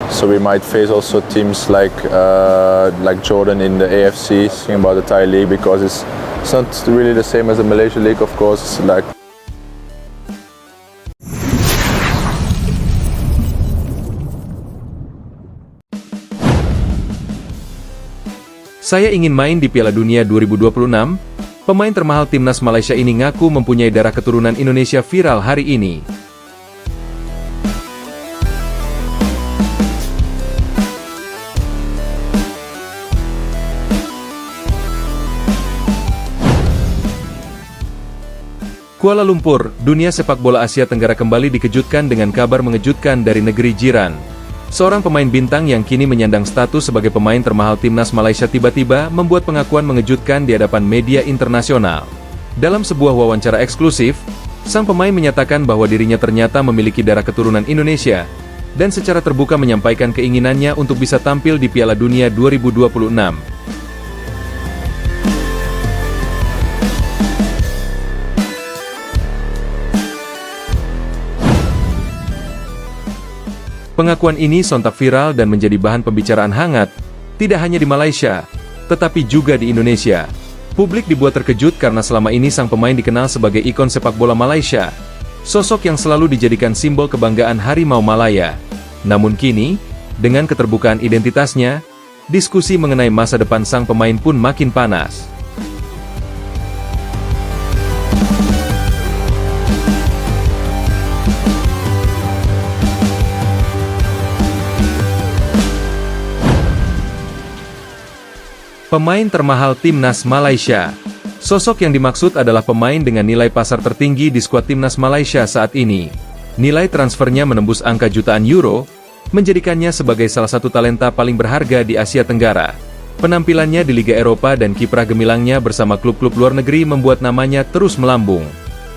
So we might face also teams like Jordan in the AFC, thinking about the Thai league, because it's not really the same as the Malaysia league, of course. It's like Saya ingin main di Piala Dunia 2026. Pemain termahal timnas Malaysia ini ngaku mempunyai darah keturunan Indonesia viral hari ini. Kuala Lumpur, dunia sepak bola Asia Tenggara kembali dikejutkan dengan kabar mengejutkan dari negeri jiran. Seorang pemain bintang yang kini menyandang status sebagai pemain termahal timnas Malaysia tiba-tiba membuat pengakuan mengejutkan di hadapan media internasional. Dalam sebuah wawancara eksklusif, sang pemain menyatakan bahwa dirinya ternyata memiliki darah keturunan Indonesia, dan secara terbuka menyampaikan keinginannya untuk bisa tampil di Piala Dunia 2026. Pengakuan ini sontak viral dan menjadi bahan pembicaraan hangat, tidak hanya di Malaysia, tetapi juga di Indonesia. Publik dibuat terkejut karena selama ini sang pemain dikenal sebagai ikon sepak bola Malaysia, sosok yang selalu dijadikan simbol kebanggaan Harimau Malaya. Namun kini, dengan keterbukaan identitasnya, diskusi mengenai masa depan sang pemain pun makin panas. Pemain termahal timnas Malaysia. Sosok yang dimaksud adalah pemain dengan nilai pasar tertinggi di skuad timnas Malaysia saat ini. Nilai transfernya menembus angka jutaan euro, menjadikannya sebagai salah satu talenta paling berharga di Asia Tenggara. Penampilannya di Liga Eropa dan kiprah gemilangnya bersama klub-klub luar negeri membuat namanya terus melambung.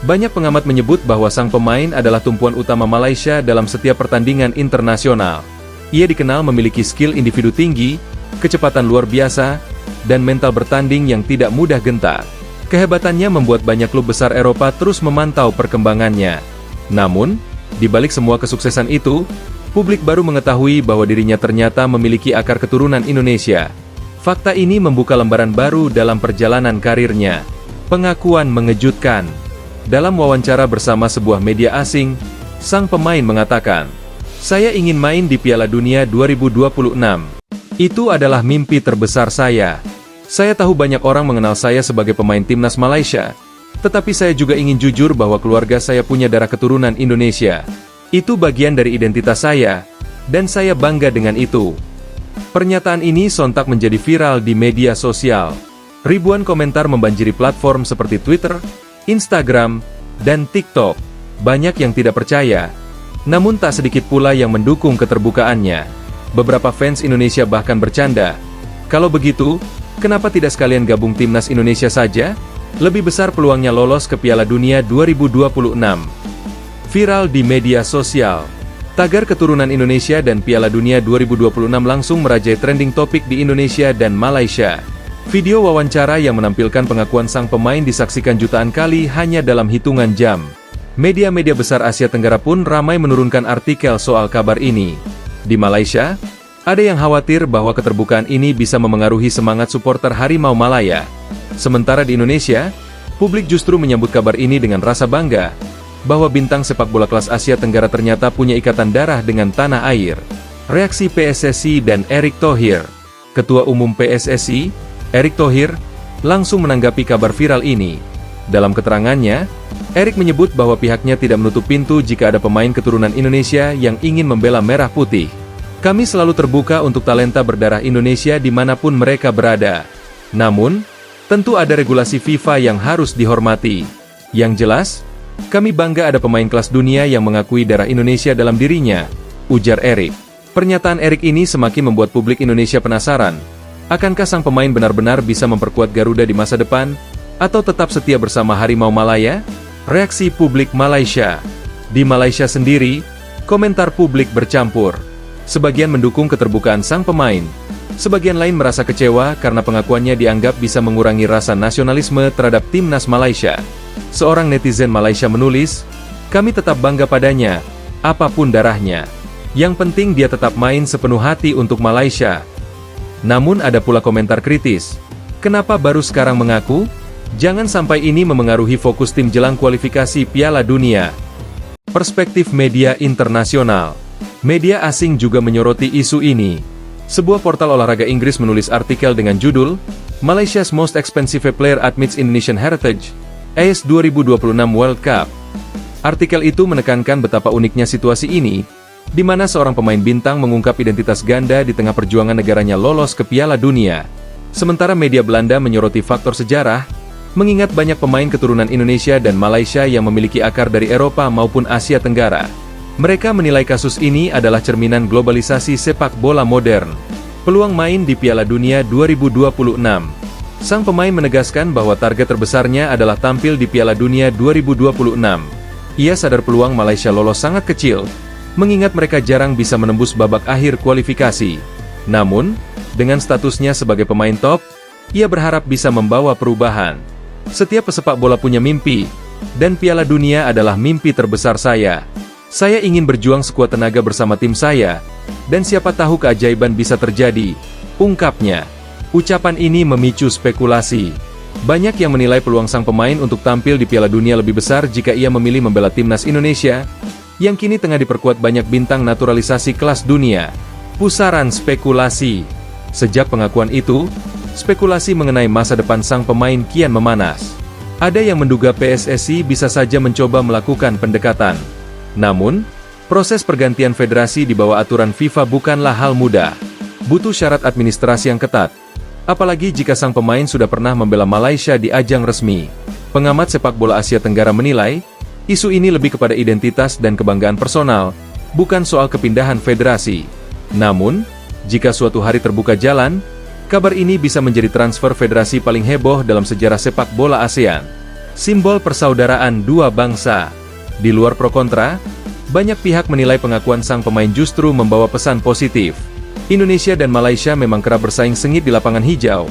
Banyak pengamat menyebut bahwa sang pemain adalah tumpuan utama Malaysia dalam setiap pertandingan internasional. Ia dikenal memiliki skill individu tinggi, kecepatan luar biasa, dan mental bertanding yang tidak mudah gentar. Kehebatannya membuat banyak klub besar Eropa terus memantau perkembangannya. Namun, di balik semua kesuksesan itu, publik baru mengetahui bahwa dirinya ternyata memiliki akar keturunan Indonesia. Fakta ini membuka lembaran baru dalam perjalanan karirnya. Pengakuan mengejutkan. Dalam wawancara bersama sebuah media asing, sang pemain mengatakan, "Saya ingin main di Piala Dunia 2026. Itu adalah mimpi terbesar saya. Saya tahu banyak orang mengenal saya sebagai pemain timnas Malaysia, tetapi saya juga ingin jujur bahwa keluarga saya punya darah keturunan Indonesia. Itu bagian dari identitas saya, dan saya bangga dengan itu." Pernyataan ini sontak menjadi viral di media sosial. Ribuan komentar membanjiri platform seperti Twitter, Instagram, dan TikTok. Banyak yang tidak percaya, namun tak sedikit pula yang mendukung keterbukaannya. Beberapa fans Indonesia bahkan bercanda, "Kalau begitu, kenapa tidak sekalian gabung timnas Indonesia saja? Lebih besar peluangnya lolos ke Piala Dunia 2026. Viral di media sosial. Tagar keturunan Indonesia dan Piala Dunia 2026 langsung merajai trending topik di Indonesia dan Malaysia. Video wawancara yang menampilkan pengakuan sang pemain disaksikan jutaan kali hanya dalam hitungan jam. Media-media besar Asia Tenggara pun ramai menurunkan artikel soal kabar ini. Di Malaysia, ada yang khawatir bahwa keterbukaan ini bisa memengaruhi semangat supporter Harimau Malaya. Sementara di Indonesia, publik justru menyambut kabar ini dengan rasa bangga, bahwa bintang sepak bola kelas Asia Tenggara ternyata punya ikatan darah dengan tanah air. Reaksi PSSI dan Erick Thohir. Ketua Umum PSSI, Erick Thohir, langsung menanggapi kabar viral ini. Dalam keterangannya, Erick menyebut bahwa pihaknya tidak menutup pintu jika ada pemain keturunan Indonesia yang ingin membela merah putih. "Kami selalu terbuka untuk talenta berdarah Indonesia dimanapun mereka berada. Namun, tentu ada regulasi FIFA yang harus dihormati. Yang jelas, kami bangga ada pemain kelas dunia yang mengakui darah Indonesia dalam dirinya," ujar Erick. Pernyataan Erick ini semakin membuat publik Indonesia penasaran. Akankah sang pemain benar-benar bisa memperkuat Garuda di masa depan, atau tetap setia bersama Harimau Malaya? Reaksi publik Malaysia. Di Malaysia sendiri, komentar publik bercampur. Sebagian mendukung keterbukaan sang pemain. Sebagian lain merasa kecewa karena pengakuannya dianggap bisa mengurangi rasa nasionalisme terhadap timnas Malaysia. Seorang netizen Malaysia menulis, "Kami tetap bangga padanya, apapun darahnya. Yang penting dia tetap main sepenuh hati untuk Malaysia. Namun ada pula komentar kritis. Kenapa baru sekarang mengaku? Jangan sampai ini memengaruhi fokus tim jelang kualifikasi Piala Dunia. Perspektif media internasional. Media asing juga menyoroti isu ini. Sebuah portal olahraga Inggris menulis artikel dengan judul Malaysia's Most Expensive Player Admits Indonesian Heritage, AS 2026 World Cup. Artikel itu menekankan betapa uniknya situasi ini, di mana seorang pemain bintang mengungkap identitas ganda di tengah perjuangan negaranya lolos ke Piala Dunia. Sementara media Belanda menyoroti faktor sejarah, mengingat banyak pemain keturunan Indonesia dan Malaysia yang memiliki akar dari Eropa maupun Asia Tenggara. Mereka menilai kasus ini adalah cerminan globalisasi sepak bola modern. Peluang main di Piala Dunia 2026. Sang pemain menegaskan bahwa target terbesarnya adalah tampil di Piala Dunia 2026. Ia sadar peluang Malaysia lolos sangat kecil, mengingat mereka jarang bisa menembus babak akhir kualifikasi. Namun, dengan statusnya sebagai pemain top, ia berharap bisa membawa perubahan. Setiap pesepak bola punya mimpi, dan Piala Dunia adalah mimpi terbesar saya. Saya ingin berjuang sekuat tenaga bersama tim saya, dan siapa tahu keajaiban bisa terjadi, ungkapnya. Ucapan ini memicu spekulasi. Banyak yang menilai peluang sang pemain untuk tampil di Piala Dunia lebih besar jika ia memilih membela timnas Indonesia, yang kini tengah diperkuat banyak bintang naturalisasi kelas dunia. Pusaran spekulasi. Sejak pengakuan itu, spekulasi mengenai masa depan sang pemain kian memanas. Ada yang menduga PSSI bisa saja mencoba melakukan pendekatan. Namun, proses pergantian federasi di bawah aturan FIFA bukanlah hal mudah. Butuh syarat administrasi yang ketat. Apalagi jika sang pemain sudah pernah membela Malaysia di ajang resmi. Pengamat sepak bola Asia Tenggara menilai, isu ini lebih kepada identitas dan kebanggaan personal, bukan soal kepindahan federasi. Namun, jika suatu hari terbuka jalan, kabar ini bisa menjadi transfer federasi paling heboh dalam sejarah sepak bola ASEAN. Simbol persaudaraan dua bangsa. Di luar pro kontra, banyak pihak menilai pengakuan sang pemain justru membawa pesan positif. Indonesia dan Malaysia memang kerap bersaing sengit di lapangan hijau.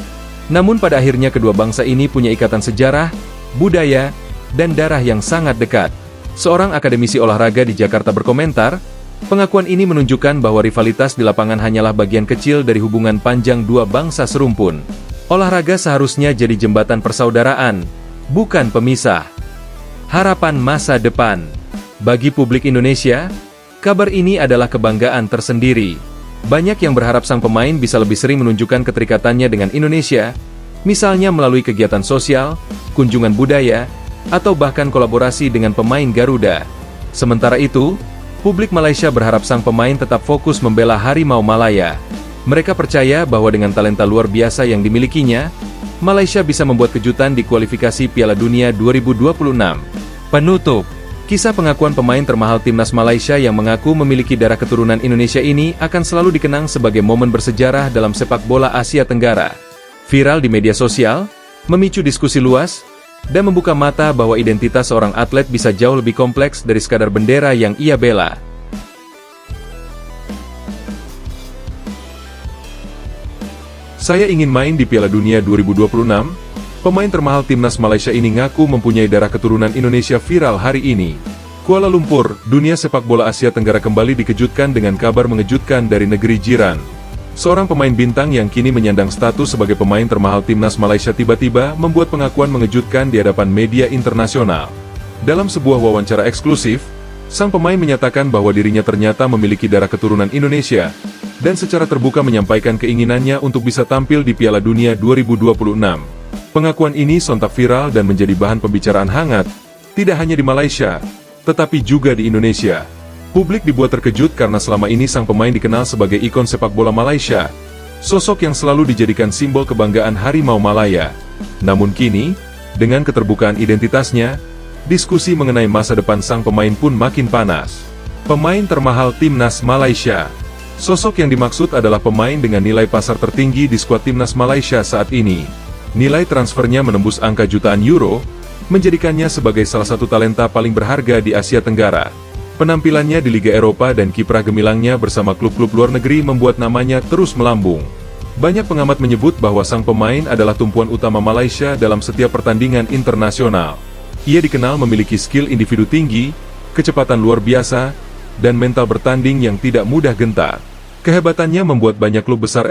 Namun pada akhirnya kedua bangsa ini punya ikatan sejarah, budaya, dan darah yang sangat dekat. Seorang akademisi olahraga di Jakarta berkomentar, pengakuan ini menunjukkan bahwa rivalitas di lapangan hanyalah bagian kecil dari hubungan panjang dua bangsa serumpun. Olahraga seharusnya jadi jembatan persaudaraan, bukan pemisah. Harapan masa depan. Bagi publik Indonesia, kabar ini adalah kebanggaan tersendiri. Banyak yang berharap sang pemain bisa lebih sering menunjukkan keterikatannya dengan Indonesia, misalnya melalui kegiatan sosial, kunjungan budaya, atau bahkan kolaborasi dengan pemain Garuda. Sementara itu, publik Malaysia berharap sang pemain tetap fokus membela Harimau Malaya. Mereka percaya bahwa dengan talenta luar biasa yang dimilikinya, Malaysia bisa membuat kejutan di kualifikasi Piala Dunia 2026. Penutup, kisah pengakuan pemain termahal timnas Malaysia yang mengaku memiliki darah keturunan Indonesia ini akan selalu dikenang sebagai momen bersejarah dalam sepak bola Asia Tenggara. Viral di media sosial, memicu diskusi luas, dan membuka mata bahwa identitas seorang atlet bisa jauh lebih kompleks dari sekadar bendera yang ia bela. Saya ingin main di Piala Dunia 2026. Pemain termahal timnas Malaysia ini ngaku mempunyai darah keturunan Indonesia viral hari ini. Kuala Lumpur, dunia sepak bola Asia Tenggara kembali dikejutkan dengan kabar mengejutkan dari negeri jiran. Seorang pemain bintang yang kini menyandang status sebagai pemain termahal timnas Malaysia tiba-tiba membuat pengakuan mengejutkan di hadapan media internasional. Dalam sebuah wawancara eksklusif, sang pemain menyatakan bahwa dirinya ternyata memiliki darah keturunan Indonesia, dan secara terbuka menyampaikan keinginannya untuk bisa tampil di Piala Dunia 2026. Pengakuan ini sontak viral dan menjadi bahan pembicaraan hangat, tidak hanya di Malaysia, tetapi juga di Indonesia. Publik dibuat terkejut karena selama ini sang pemain dikenal sebagai ikon sepak bola Malaysia, sosok yang selalu dijadikan simbol kebanggaan Harimau Malaya. Namun kini, dengan keterbukaan identitasnya, diskusi mengenai masa depan sang pemain pun makin panas. Pemain termahal timnas Malaysia. Sosok yang dimaksud adalah pemain dengan nilai pasar tertinggi di skuad timnas Malaysia saat ini. Nilai transfernya menembus angka jutaan euro, menjadikannya sebagai salah satu talenta paling berharga di Asia Tenggara. Penampilannya di Liga Eropa dan kiprah gemilangnya bersama klub-klub luar negeri membuat namanya terus melambung. Banyak pengamat menyebut bahwa sang pemain adalah tumpuan utama Malaysia dalam setiap pertandingan internasional. Ia dikenal memiliki skill individu tinggi, kecepatan luar biasa, dan mental bertanding yang tidak mudah gentar. Kehebatannya membuat banyak klub besar